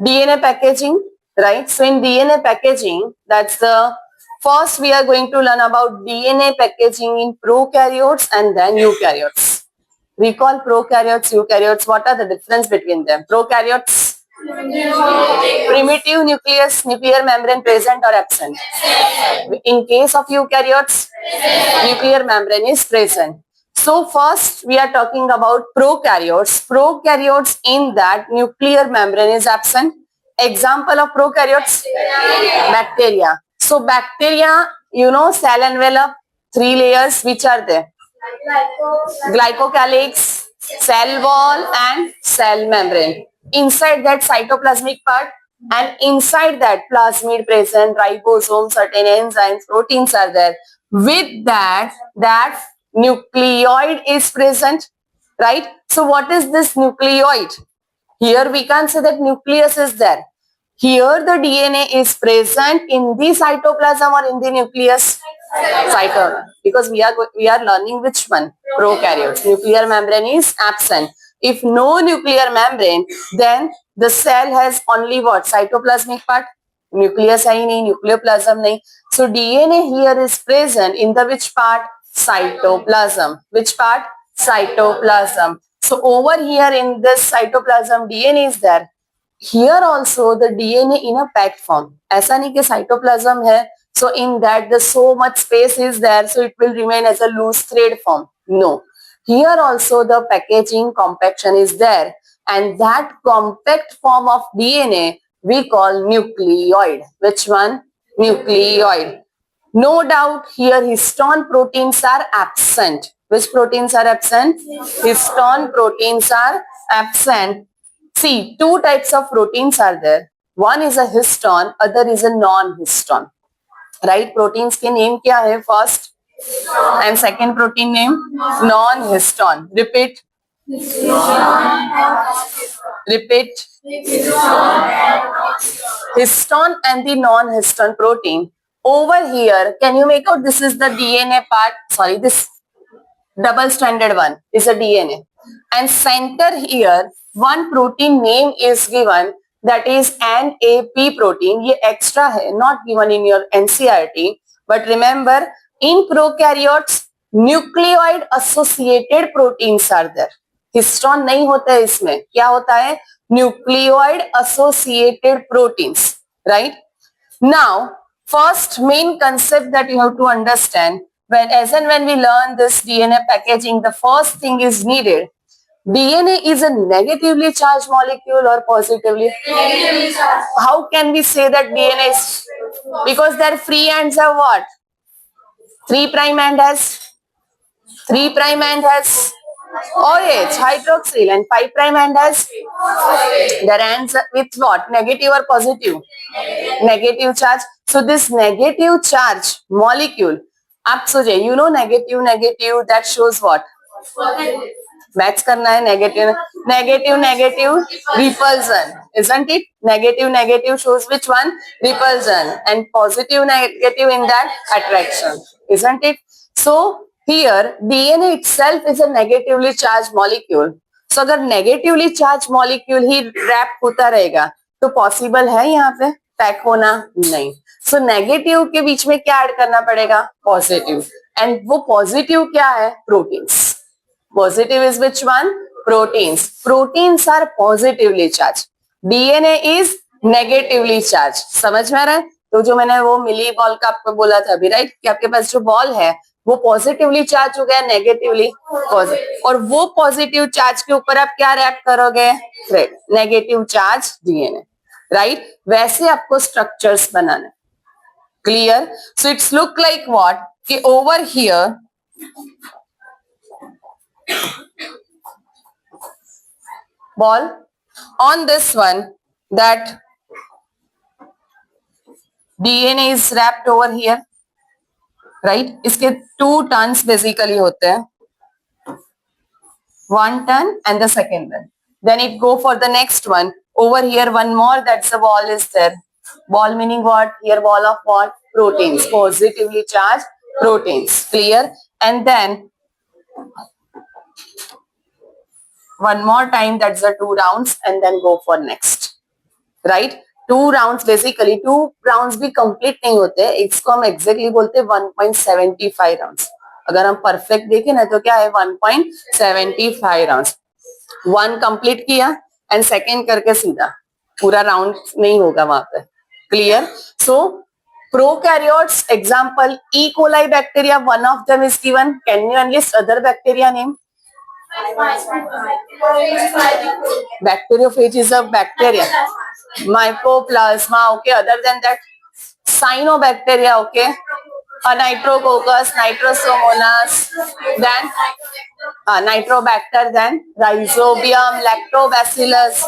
DNA packaging, right? So in DNA packaging, that's the first we are going to learn about DNA packaging in prokaryotes and then eukaryotes. Recall prokaryotes, eukaryotes. What are the difference between them? Prokaryotes, primitive nucleus, nuclear membrane present or absent. In case of eukaryotes, nuclear membrane is present. So first we are talking about prokaryotes. Prokaryotes, in that nuclear membrane is absent. Example of prokaryotes, bacteria. So bacteria, you know, cell envelope, 3 layers, which are there? Glycocalyx, cell wall and cell membrane. Inside that cytoplasmic part, and inside that plasmid present, ribosome, certain enzymes, proteins are there. With that nucleoid is present, right? So what is this nucleoid? Here we can say that nucleus is there. Here the DNA is present in the cytoplasm or in the nucleus? Cytoplasm. Because we are learning which one? Prokaryotes. Nuclear membrane is absent. If no nuclear membrane, then the cell has only what? Cytoplasmic part. Nucleus hai nahi, nucleoplasm nahi. So DNA here is present in the which part? Cytoplasm. Which part? Cytoplasm. So over here in this cytoplasm, DNA is there. Here also the DNA in a packed form. ऐसा नहीं कि cytoplasm है, so in that the so much space is there, so it will remain as a loose thread form. No. Here also the packaging compaction is there, and that compact form of DNA we call nucleoid. Which one? Nucleoid. No doubt here histone proteins are absent. Which proteins are absent? Histone proteins are absent. See, two types of proteins are there. One is a histone, other is a non-histone. Right? Proteins के name क्या है? First and second protein name non-histone. Repeat. Repeat. Histone and the non-histone protein. Over here, can you make out this is the DNA part? Sorry, this double-stranded one is a DNA. And center here, one protein name is given, that is NAP protein. ये extra है, not given in your NCERT. But remember, in prokaryotes, nucleoid associated proteins are there. Histone नहीं होता है इसमें. क्या होता है? Nucleoid associated proteins, right? Now, first main concept that you have to understand, when we learn this DNA packaging, the first thing is needed. DNA is a negatively charged molecule or positively? Negatively charged. How can we say that DNA is? Because their free ends are what? 3' end has OH, hydroxyl, and 5' end has their ends with what? Negative or positive? Negative charge. So this negative charge molecule, आप सोचिए, you know negative that shows what? Match करना है negative repulsion, isn't it? Negative shows which one? Repulsion, and positive negative in that attraction, isn't it? So here DNA itself is a negatively charged molecule. So अगर negatively charged molecule ही wrap होता रहेगा तो possible है यहाँ पे pack होना? नहीं. So negative के बीच में क्या ऐड करना पड़ेगा? Positive. And वो positive क्या है? Proteins. Positive is which one? Proteins. Proteins are positively charged. DNA is negatively charged. समझ में आ रहा है? तो जो मैंने वो मिली बॉल का आपको बोला था अभी, राइट, कि आपके पास जो बॉल है वो पॉजिटिवली चार्ज हो गया, नेगेटिवली पॉजिटिव, और वो पॉजिटिव चार्ज के ऊपर आप क्या रैप करोगे? Thread. Negative charge DNA, right? वैसे आपको स्ट्रक्चर्स बनाना. Clear? So it's look like what, कि over here ball, on this one that DNA is wrapped over here, right? इसके 2 turns basically होते हैं, 1 turn and the second one. Then it go for the next one. Over here one more, that's the ball is there. Ball meaning what? Here ball of what? Proteins, positively charged proteins. Clear? And then one more time, that's the 2 rounds, and then go for next. Right. 2 rounds, basically 2 rounds भी complete नहीं होते, इसको हम exactly बोलते हैं 1.75 rounds. अगर हम perfect देखें ना तो क्या है 1.75 राउंड्स. 1 कंप्लीट किया एंड सेकेंड करके सीधा पूरा राउंड नहीं होगा वहां पे. Clear. So prokaryotes example E coli bacteria, one of them is given. Can you enlist other bacteria name? Bacteriophage is a bacteria. Mycoplasma, okay. Other than that, cyanobacteria, okay. Nitrococcus, Nitrosomonas, then Nitrobacter, then Rhizobium, Lactobacillus.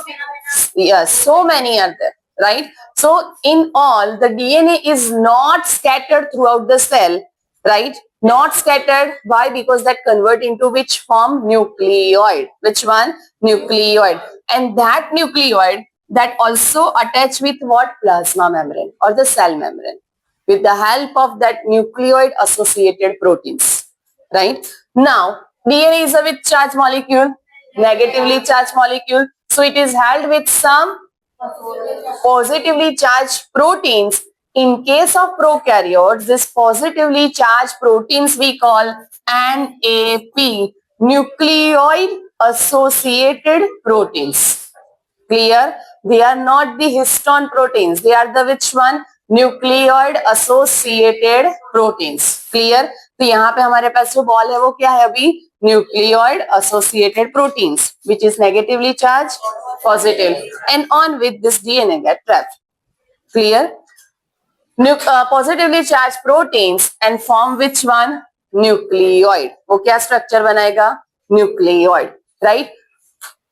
Yes, so many are there, right? So in all, the DNA is not scattered throughout the cell, right? Not scattered. Why? Because that convert into which form? Nucleoid. Which one? Nucleoid. And that nucleoid that also attach with what? Plasma membrane or the cell membrane with the help of that nucleoid associated proteins. Right? Now, DNA is a with charged molecule, negatively charged molecule. So it is held with some positively charged proteins. In case of prokaryotes, this positively charged proteins we call NAP, nucleoid associated proteins. Clear? They are not the histone proteins. They are the which one? Nucleoid associated proteins. Clear? तो यहाँ पे हमारे पास जो ball है वो क्या है अभी? Nucleoid associated proteins, which is negatively charged, positive, and on with this DNA get trapped. Clear? Positively charged proteins and form which one? Nucleoid. वो क्या structure बनाएगा? Nucleoid, right?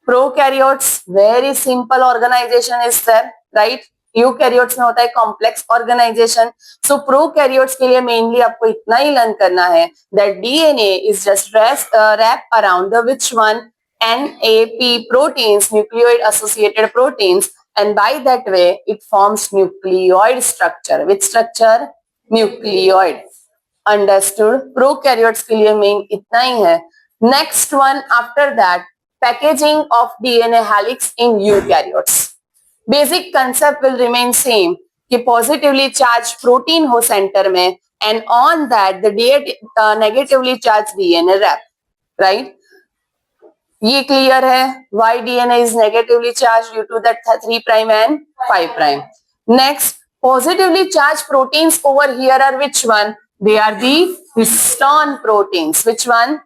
Prokaryotes, very simple organization is there, right? Eukaryotes में होता है complex organisation. सो prokaryotes के लिए mainly आपको इतना ही लर्न करना है that DNA is just wrap around the which one? NAP proteins, nucleoid associated proteins, and by that way it forms nucleoid structure. Which structure? Nucleoid. Understood? Prokaryotes के लिए main इतना ही है. Next one after that, packaging of DNA helix in eukaryotes. Basic concept will remain same कि positively charged protein हो center में and on that the negatively charged DNA wrap, right? ये clear है why DNA is negatively charged due to that 3 prime and 5 prime. Next, positively charged proteins over here are which one? They are the histone proteins. Which one?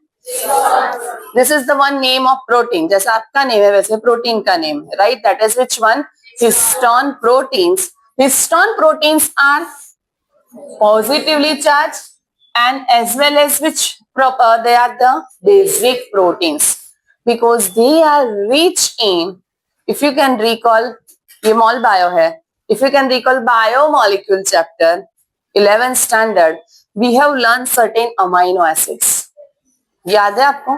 This is the one name of protein. जैसा आपका name है वैसे protein का name है, right? That is which one? Histone proteins. Histone proteins are positively charged and as well as which they are the basic proteins because they are rich in, if you can recall, ये mol bio है, if you can recall biomolecule chapter 11th standard, we have learned certain amino acids. याद है आपको?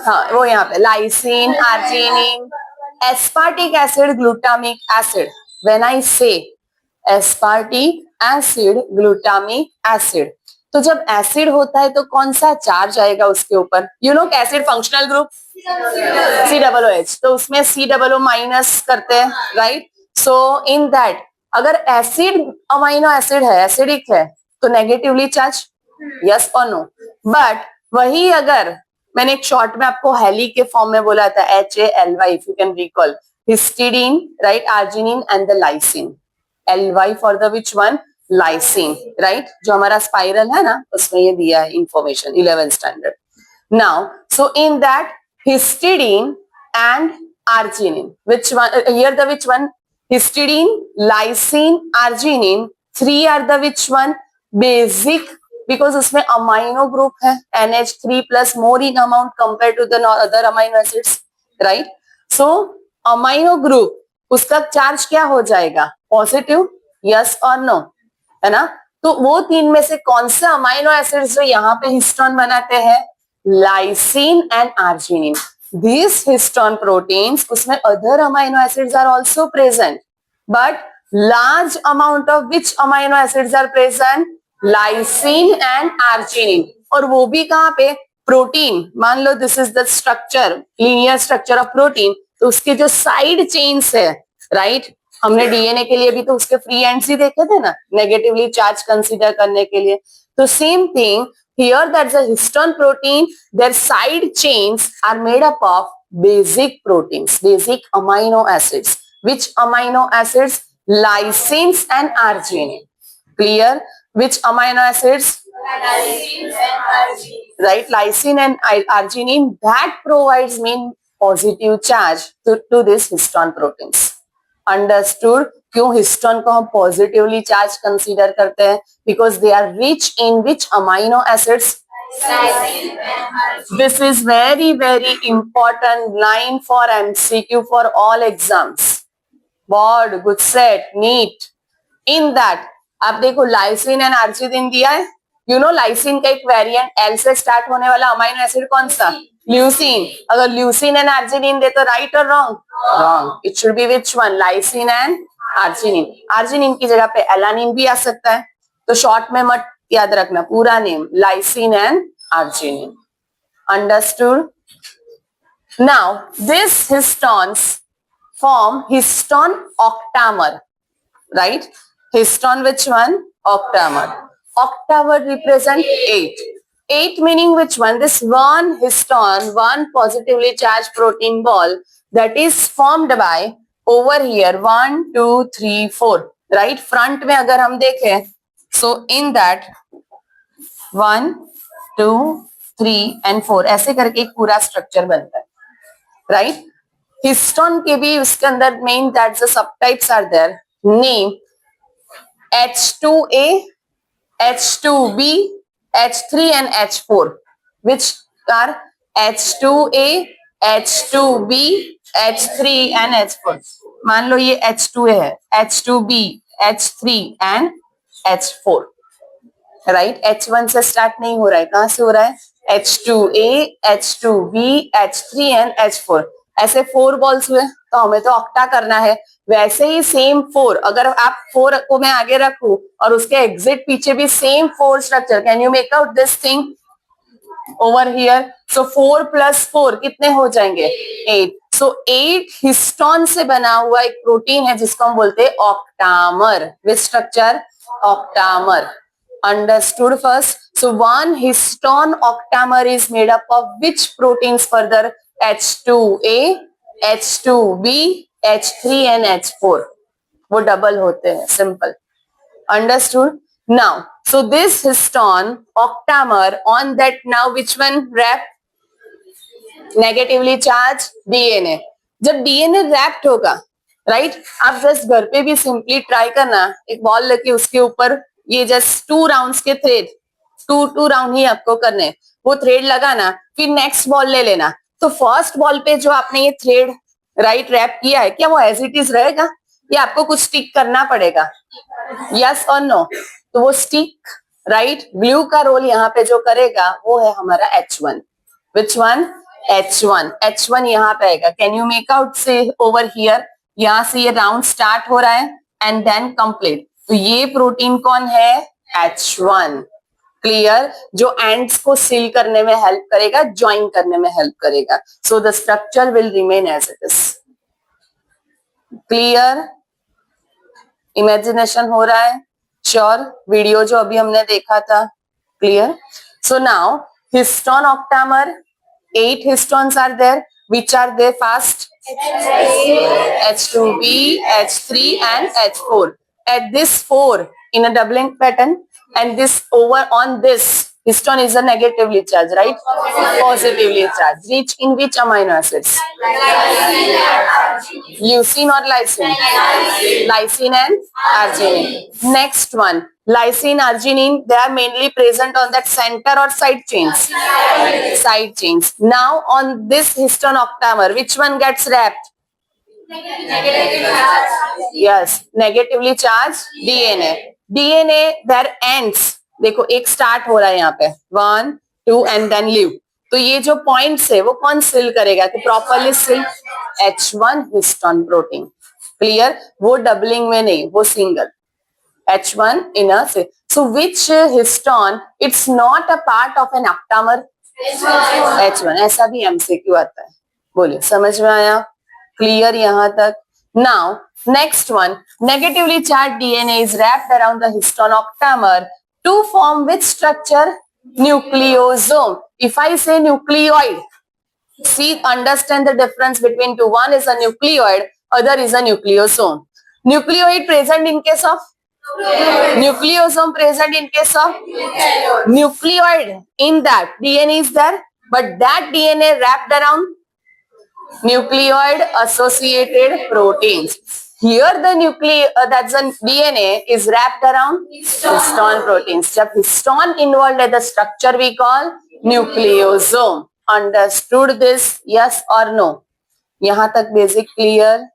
हाँ, वो यहाँ पे lysine, arginine, aspartic acid, glutamic acid. When I say aspartic acid, glutamic acid, तो जब एसिड होता है तो कौन सा चार्ज आएगा उसके ऊपर? You know acid functional group COOH, तो उसमें COO माइनस करते हैं, राइट? सो इन दैट अगर एसिड अमाइनो एसिड है, एसिडिक है, तो नेगेटिवली चार्ज, यस और नो. बट वही अगर मैंने एक शॉर्ट में आपको हेली के फॉर्म में बोला था HALY, if you can recall, histidine, right, arginine and the lysine. LY for the which one? Lysine, right? जो हमारा स्पाइरल है ना उसमें ये दिया है information 11th standard. Now so in that histidine and arginine, which one here? The which one? Histidine, lysine, arginine, 3 are the which one? Basic, because उसमें amino group है NH3 plus more in amount compared to the other amino acids, right? So amino group उसका charge क्या हो जाएगा? Positive, yes और no, है ना? तो वो 3 में से कौन से अमाइनो एसिड्स जो यहाँ पे हिस्टोन बनाते हैं? Lysine and arginine. These histone proteins, उसमें other amino acids are also present, but large amount of which amino acids are present? Lysine and arginine. और वो भी कहाँ पे? प्रोटीन. मान लो this is the structure, linear structure of protein, तो उसके जो साइड चेन्स है राइट? हमने डीएनए के लिए भी तो उसके फ्री एंड्स ही देखे थे ना, नेगेटिवली चार्ज कंसीडर करने के लिए. तो same thing here, that's a histone protein. Their side chains are made up of basic proteins, basic amino acids. Which amino acids? Lysines and arginine. Clear? Which amino acids? Lysine and arginine. Right, lysine and arginine that provides main positive charge to these histone proteins. Understood? क्यों histone को हम positively charge consider करते हैं? Because they are rich in which amino acids? This is very very important line for MCQ for all exams. Board, good set, NEET. In that आप देखो lysine and arginine दिया है. You know lysine का एक variant L से start होने वाला amino acid कौन सा? ल्यूसीन. अगर ल्यूसीन एंड आर्जिनिन दे तो राइट और wrong? Wrong. It should be which one? Lysine and arginine. Arginine की जगह पे एलानिन भी आ सकता है, तो शॉर्ट में मत याद रखना, पूरा name lysine and arginine. Understood? Now this histones form histone octamer, right? Histone which one? Octamer. Octamer represent 8. 8 meaning which one? This one histone, one positively charged protein ball that is formed by over here 1, 2, 3, 4. Right? Front में अगर हम देखें, so in that 1, 2, 3 and 4 ऐसे करके एक पूरा structure बनता है. Right? हिस्टोन के भी उसके अंदर main that's the subtypes are there. Name H2A, H2B, H3 and H4, which are H2A, H2B, H3 and H4. मान लो ये H2A है, H2B, H3 and H4. Right? H1 से स्टार्ट नहीं हो रहा है, कहां से हो रहा है? H2A, H2B, H3 and H4. ऐसे 4 बॉल्स हुए, तो हमें तो ऑक्टा करना है. वैसे ही सेम 4, अगर आप 4 को मैं आगे रखूं और उसके एग्जिट पीछे भी same 4 structure, can you make out this thing over here? So 4 plus 4 कितने हो जाएंगे? 8. सो 8 हिस्टोन से बना हुआ एक प्रोटीन है जिसको हम बोलते हैं octamer. Which structure? Octamer. Understood first? So one histone octamer is made up of which proteins further? H2A, H2B, H3 and H4. वो डबल होते हैं. Simple. Understood? Now, so this histone octamer on that, now which one wrap? Negatively charged DNA. जब DNA wrapped होगा, right? आप just घर पे भी simply try करना, एक बॉल लेके उसके ऊपर ये जस्ट 2 राउंड्स के थ्रेड, 2 राउंड ही आपको करने, वो थ्रेड लगाना, फिर नेक्स्ट बॉल ले लेना. तो फर्स्ट बॉल पे जो आपने ये थ्रेड राइट रैप किया है, क्या वो एज इट इज रहेगा या आपको कुछ स्टिक करना पड़ेगा? यस और नो? तो वो स्टिक, राइट, ग्लू का रोल यहाँ पे जो करेगा वो है हमारा H1. Which one? H1. H1 यहाँ पे आएगा. कैन यू मेक आउट से ओवर हियर? यहाँ से ये राउंड स्टार्ट हो रहा है एंड देन कंप्लीट. तो ये प्रोटीन कौन है? H1. क्लियर? जो एंड्स को सील करने में हेल्प करेगा, ज्वाइन करने में हेल्प करेगा. So the structure will remain as it is. Clear? Imagination हो रहा है? श्योर? वीडियो जो अभी हमने देखा था, clear? So now histone octamer, 8 histones are there. Which are they fast? H2B, H3 and H4. At this 4 in a doubling pattern, and this over on this histone is a negatively charged, right? Positively charged. Rich in which amino acids? Leucine or lysine? Lysine and arginine. Next one, lysine, arginine, they are mainly present on that center or side chains? Side chains. Now on this histone octamer, which one gets wrapped? Yes, negatively charged DNA. DNA, their ends, देखो एक start हो रहा है यहाँ पे 1, 2 and then leave. तो ये जो पॉइंट्स है वो कौन सील करेगा? तो properly seal H1 histone protein. Clear? वो डबलिंग में नहीं, वो single H1 in a cell. So which histone? It's not a part of an octamer. H1. ऐसा भी MCQ आता है. बोलिए, समझ में आया? क्लियर यहाँ तक? Now, next one, negatively charged DNA is wrapped around the histone octamer to form which structure? Nucleosome. If I say nucleoid, see, understand the difference between two. One is a nucleoid, other is a nucleosome. Nucleoid present in case of? Nucleosome present in case of? Nucleoid. In that, DNA is there, but that DNA wrapped around nucleoid associated proteins. Here the that's the DNA is wrapped around histone proteins. जब histone involved है, the structure we call nucleosome. Understood this? Yes or no? यहाँ तक basic clear?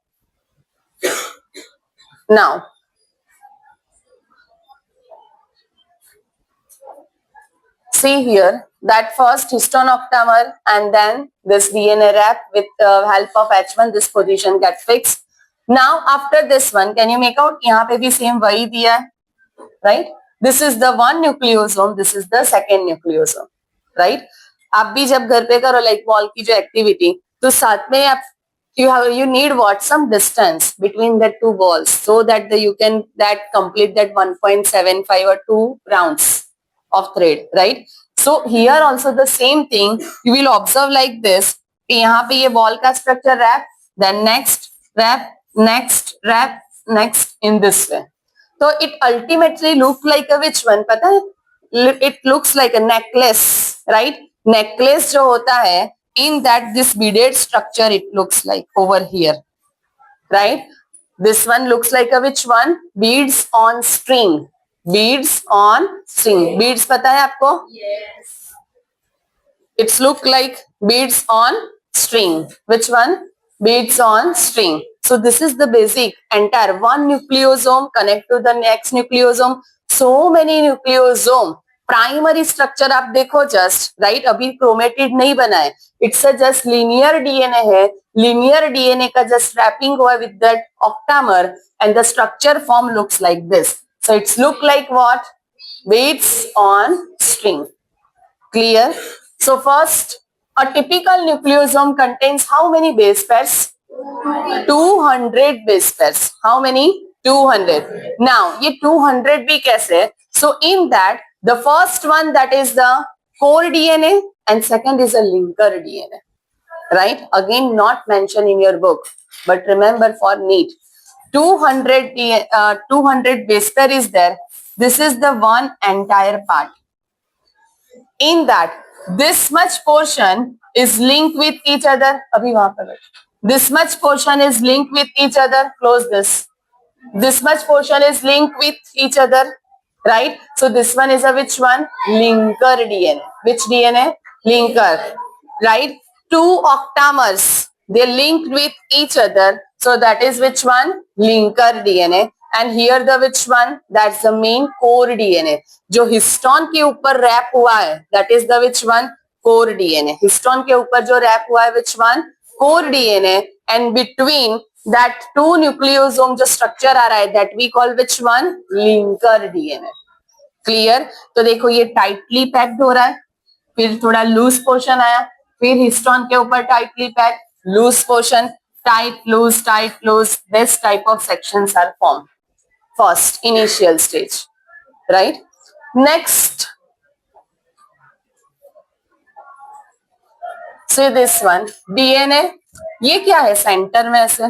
Now, see here that first histone octamer and then this DNA wrap with the help of H1 this position get fixed. Now after this one, can you make out? यहाँ पे भी same वही दिया है, right? This is the one nucleosome, this is the second nucleosome, right? आप भी जब घर पे करो like wall की जो activity, तो साथ में आप you need what, some distance between the two balls so that you can complete that 1.75 or 2 rounds of thread, right? So here also the same thing you will observe like this. यहाँ पे ये ball का structure wrap, then next wrap, next wrap, next in this way. So it ultimately look like a which one? पता है? It looks like a necklace, right? Necklace जो होता है, in that this beaded structure it looks like over here, right? This one looks like a which one? Beads on string. Beads on string. Beads पता है आपको? Yes. It's look like beads on string. Which one? Beads on string. So this is the basic entire one nucleosome connect to the next nucleosome. So many nucleosome. Primary structure आप देखो just right, अभी chromatid नहीं बना है, it's a just linear DNA है, linear DNA का just wrapping हुआ with that octamer and the structure form looks like this. So it's look like what? Beads on string. Clear? So first, a typical nucleosome contains how many base pairs? 200 base pairs. How many? 200. Now, ये 200 भी कैसे? So in that, the first one that is the core DNA and second is a linker DNA. Right? Again, not mentioned in your book, but remember for NEET. 200 base pair is there. This is the one entire part. In that, this much portion is linked with each other. Abhi wahan par बैठ. This much portion is linked with each other. Close this. This much portion is linked with each other. Right? So this one is a which one? Linker DNA. Which DNA? Linker. Right? Two octamers. They linked with each other. So that is which one? Linker DNA. And here the which one? That's the main core DNA. जो histone के ऊपर rap हुआ है, that is the which one? Core DNA. Histone के ऊपर जो rap हुआ है, which one? Core DNA. And between that two nucleosome जो structure आ रहा है, that we call which one? Linker DNA. Clear? तो देखो ये tightly packed हो रहा है, फिर थोड़ा loose portion आया, फिर हिस्टोन के ऊपर tightly packed, loose portion, tight, loose, this type of sections are formed. First, initial stage, right? Next, see this one, DNA, ये क्या है सेंटर में ऐसे?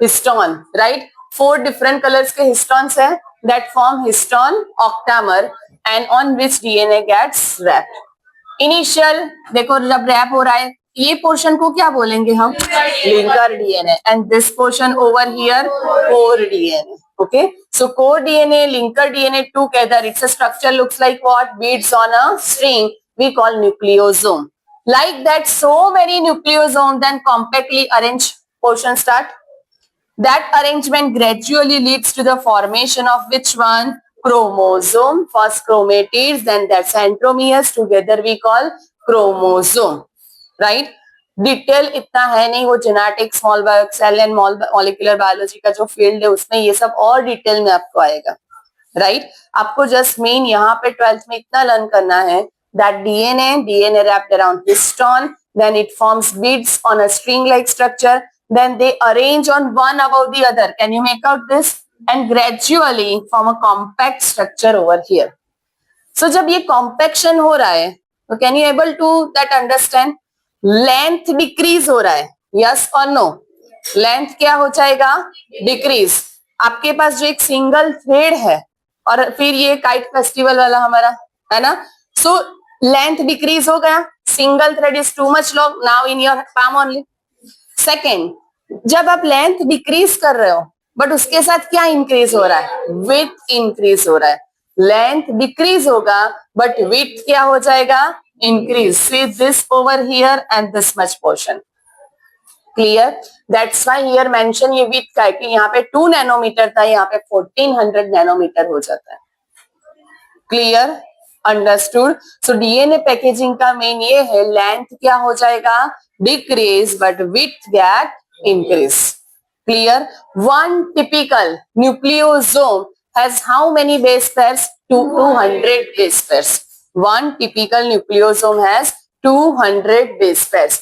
Histone, right? 4 different colors के हिस्टोन्स है that form histone octamer and on which DNA gets wrapped. Initial, देखो जब rap हो रहा है, ये पोर्शन को क्या बोलेंगे हम? Linker DNA. And this portion over here, core DNA. Okay, so core DNA, linker DNA together, it's a structure looks like what? Beads on a string. We call nucleosome. Like that, so many nucleosomes then compactly arranged portion start. That arrangement gradually leads to the formation of which one? Chromosome. First chromatids, then that's centromeres. Together we call chromosome. Right? Detail इतना है नहीं, वो genetic small cell and molecular biology का जो field है उसमें ये सब और डिटेल में आपको आएगा. राइट? आपको जस्ट मेन यहाँ पे 12th में इतना लर्न करना है that DNA wrapped around histone, then it forms beads on a string like structure, then they arrange on one above the other. Can you make out this? And gradually form a compact structure over here. So जब ये compaction हो रहा है, तो can you able to that understand? Length decrease हो रहा है, yes or no? Length क्या हो जाएगा? Decrease. आपके पास जो एक single thread है और फिर ये kite festival वाला हमारा है ना, so length decrease हो गया, single thread is too much long now in your palm only. Second, जब आप लेंथ डिक्रीज कर रहे हो बट उसके साथ क्या इंक्रीज हो रहा है? विड्थ इंक्रीज हो रहा है. लेंथ डिक्रीज होगा बट विड्थ क्या हो जाएगा? Increase. See this over here and this much portion. Clear? That's why here mention ये विड्थ का है कि यहाँ पे 2 नैनोमीटर था, यहाँ पे 1400 नैनोमीटर हो जाता है. Clear? Understood? So DNA packaging का मेन ये है, लेंथ क्या हो जाएगा? Decrease but width get increase. Clear? One typical nucleosome has how many base pairs? 200 base pairs. One typical nucleosome has 200 base pairs.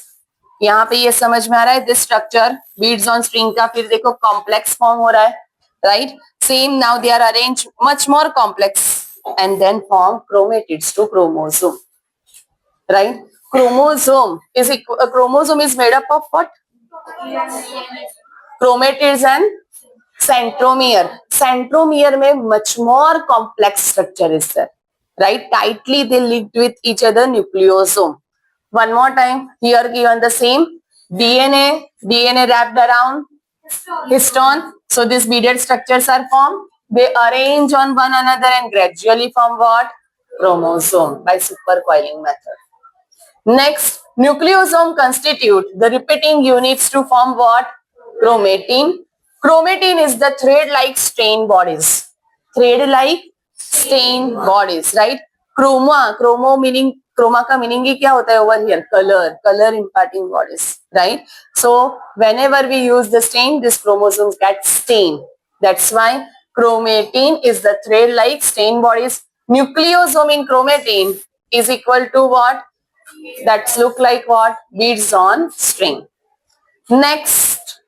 यहाँ पे ये समझ में आ रहा है this structure beads on string का. फिर देखो complex form हो रहा है, right? Same now they are arranged much more complex and then form chromatids to chromosome, right? Chromosome is made up of what? Chromatids and centromere. Centromere में much more complex structure is there, right? Tightly they linked with each other, nucleosome. One more time, here given the same DNA wrapped around histone. So these beaded structures are formed. They arrange on one another and gradually form what? Chromosome by supercoiling method. Next, nucleosome constitute the repeating units to form what? Chromatin. Chromatin is the thread-like stain bodies. Thread-like stain bodies, right? Chroma meaning, chroma का meaning ही क्या होता है over here? Color imparting bodies, right? So whenever we use the stain, this chromosomes get stained. That's why chromatin is the thread-like stain bodies. Nucleosome in chromatin is equal to what? That look like what? Beads on string. Next,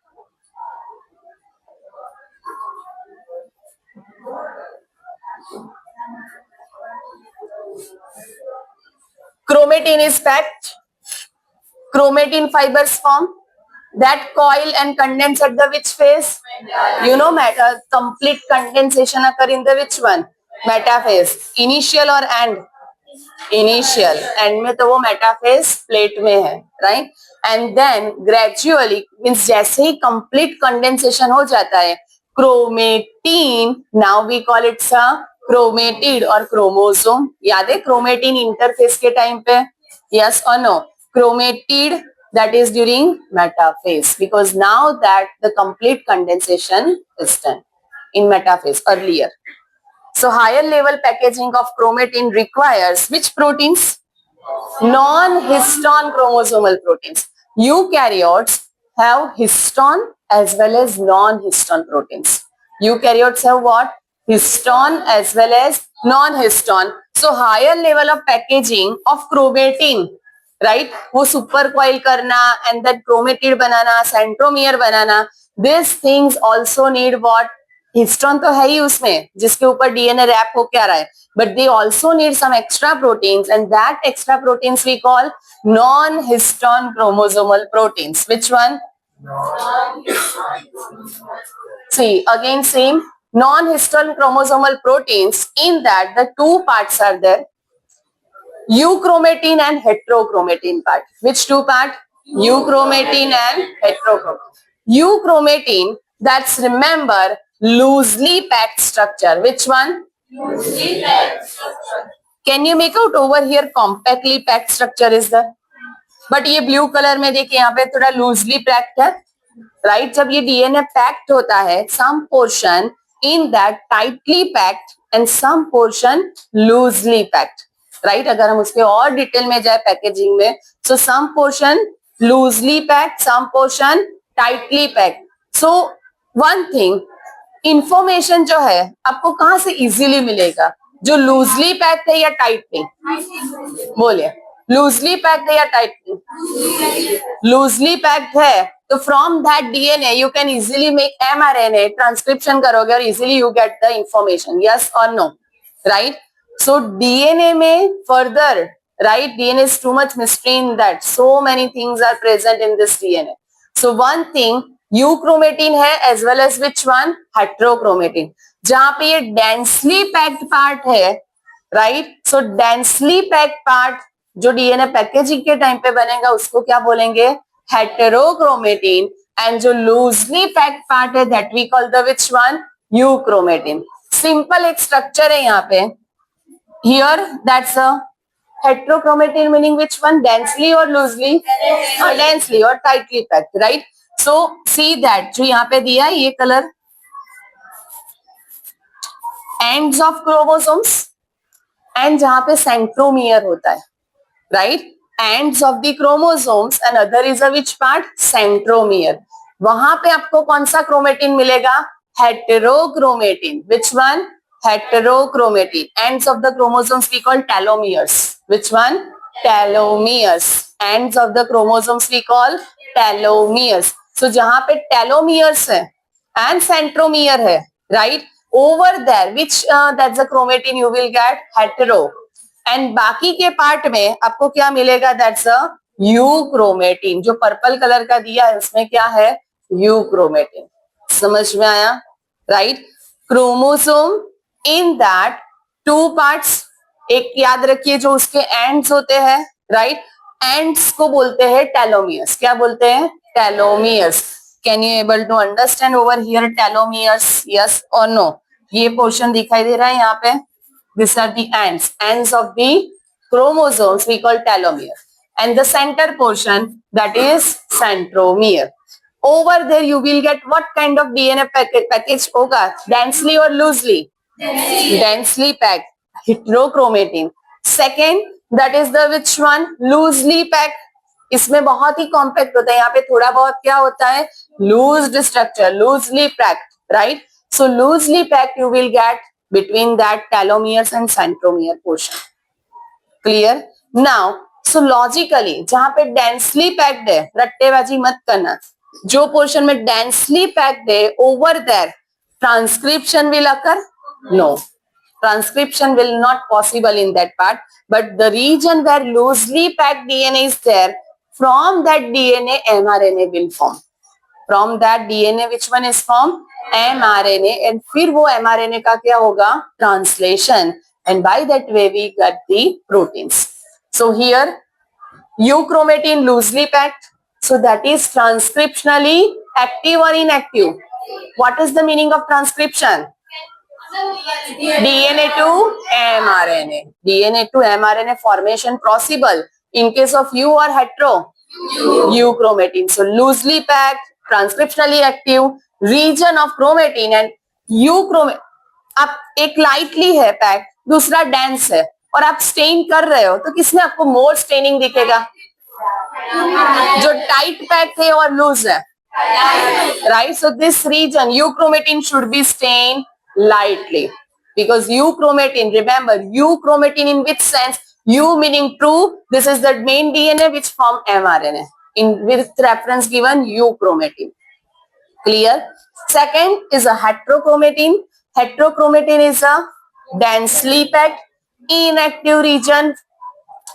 chromatin is packed. Chromatin fibers form that coil and condense at the which phase? You know, complete condensation occur in the which one? Metaphase. Initial or end? Initial. And में तो वो metaphase plate में है, right? And then gradually means जैसे ही complete condensation हो जाता है, chromatin, now we call it chromatid और क्रोमोसोम. याद है क्रोमेटिन इंटरफेस के टाइम पे? यस और no? Chromatid that is during metaphase because now that the complete condensation is done in metaphase earlier. So higher level packaging of chromatin requires which proteins? Non-histone chromosomal proteins. Eukaryotes have histone as well as non-histone proteins. Eukaryotes have what? Histone as well as non-histone. So higher level of packaging of chromatin, right? वो super coil करना and then chromatid banana, centromere banana, these things also need what? Histone तो है ही उसमें जिसके ऊपर DNA rap होके आ रहा है, but they also need some extra proteins and that extra proteins we call non histone chromosomal proteins. Which one? See again same non-histone chromosomal proteins. In that the two parts are there, euchromatin and heterochromatin part. Which two part? Euchromatin and heterochromatin. Euchromatin, that's remember loosely packed structure. Which one? Loosely packed structure. Can you make out over here compactly packed structure is there? But ये blue colour में देखिए यहाँ पे थोड़ा loosely packed है, right? जब ये DNA packed होता है, some portion in that tightly packed and some portion loosely packed, right? अगर हम उसके और डिटेल में जाए पैकेजिंग में, so some portion loosely packed, some portion tightly packed. So one thing, information जो है आपको कहाँ से इजीली मिलेगा? जो लूजली पैक्ड है या टाइटली? बोलिए, लूजली पैक्ड है या टाइटली? लूजली पैक्ड है तो from that DNA you can easily make mRNA, transcription करोगे और easily you get the information, yes और नो, राइट. सो डीएनए में further, right, DNA is too much mystery in that, so many things are present in this DNA. So one thing euchromatin है as well as which one, heterochromatin, जहां पे ये densely packed part है, right. So densely packed part जो DNA packaging के time पे बनेगा उसको क्या बोलेंगे, हेटेरोक्रोमेटिन, एंड जो लूजली पैक्ड पार्ट है that we call the which one, euchromatin. Simple एक स्ट्रक्चर है यहाँ पे, here that's a heterochromatin meaning which one, densely or loosely, densely or tightly packed, right. So see that जो यहाँ पे दिया है ये colour, ends of chromosomes and जहाँ पे सेंट्रोमियर होता है, right, ends of the chromosomes and other is a which part, centromere. वहां पे आपको कौन सा क्रोमेटिन मिलेगा, heterochromatin, which one, heterochromatin. Ends of the chromosomes we call telomeres. Which one, telomeres. Ends of the chromosomes we call telomeres. So जहां पे telomeres है and centromere है, right, over there which that's the chromatin you will get, hetero. And बाकी के part में आपको क्या मिलेगा, दैट्स अ यूक्रोमेटिन. जो पर्पल कलर का दिया है उसमें क्या है, यूक्रोमेटिन. समझ में आया, right. Chromosome in that two parts, एक याद रखिए जो उसके एंड्स होते हैं, राइट, एंड्स को बोलते हैं टेलोमियर्स. क्या बोलते हैं, telomeres. Can you able to understand over here telomeres, yes और नो. ये पोर्शन दिखाई दे रहा है यहाँ पे, these are the ends of the chromosomes we call telomere, and the center portion that is centromere. Over there you will get what kind of DNA package होगा, densely or loosely, densely packed, heterochromatin. Second, that is the which one, loosely packed. इसमें बहुत ही compact होता है, यहाँ पे थोड़ा बहुत क्या होता है, लूज्ड structure, loosely packed, right. So loosely packed you will get between that telomeres and centromere portion. Clear? Now, so logically जहां पे densely packed है, रट्टेबाजी मत करना, जो पोर्शन में densely packed है over there transcription will occur, no, transcription will not possible in that part, but the region where loosely packed DNA is there, from that DNA mRNA will form. From that DNA which one is formed, mRNA, and फिर वो mRNA का क्या होगा, translation, and by that way we get the proteins. So here euchromatin loosely packed, so that is transcriptionally active or inactive. What is the meaning of transcription? DNA to mRNA. DNA to mRNA formation possible in case of U or hetero, euchromatin. So loosely packed, transcriptionally active, region of chromatin and euchromatin. आप एक lightly है pack, दूसरा dense है, और आप stand कर रहे हो तो किसमें आपको मोर स्टेनिंग दिखेगा, जो टाइट पैक है और लूज है, right. So this region euchromatin should be stain lightly, because euchromatin, remember euchromatin in which sense, U meaning true, this is the main DNA which form mRNA, in with reference given euchromatin. Clear? Second is a heterochromatin. Heterochromatin is a densely packed inactive region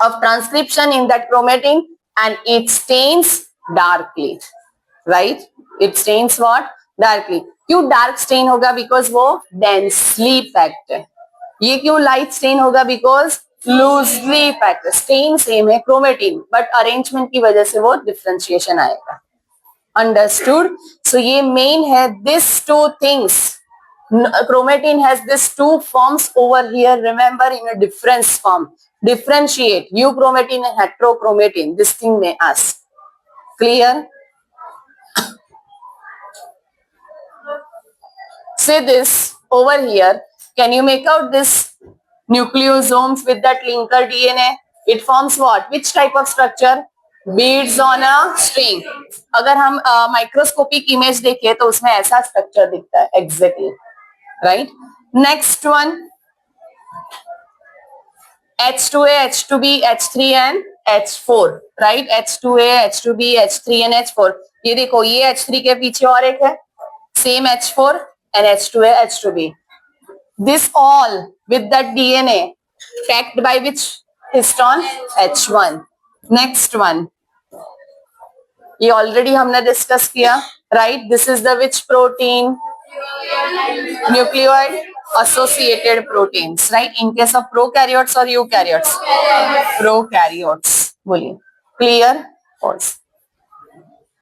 of transcription in that chromatin, and it stains darkly, right. It stains what, darkly. क्यों dark stain होगा, because वो densely packed है. ये क्यों light stain होगा, because loosely packed. Stain same है chromatin, but arrangement की वजह से वो डिफरेंशिएशन आएगा. अंडरस्टूड. सो ये मेन है, this two things. Chromatin has this two forms over here, remember, in a difference form. Differentiate euchromatin and heterochromatin, this thing may ask. Clear? Say this over here, can you make out this nucleosomes with that linker DNA? It forms what, which type of structure? Beads on a string. अगर हम microscopic image देखें तो उसमें ऐसा structure दिखता है exactly, right. Next one, H2A, H2B, H3 and H4, right. H2A, H2B, H3 and H4. ये देखो, ये H3 के पीछे और एक है, सेम H4 and H2 है, H2B. This all with that DNA packed by which histone? H1. Next one, ये ऑलरेडी हमने डिस्कस किया, right? This is the which protein? Nucleoid associated proteins, right? In case of prokaryotes or eukaryotes? Prokaryotes. बोलिए, clear? False.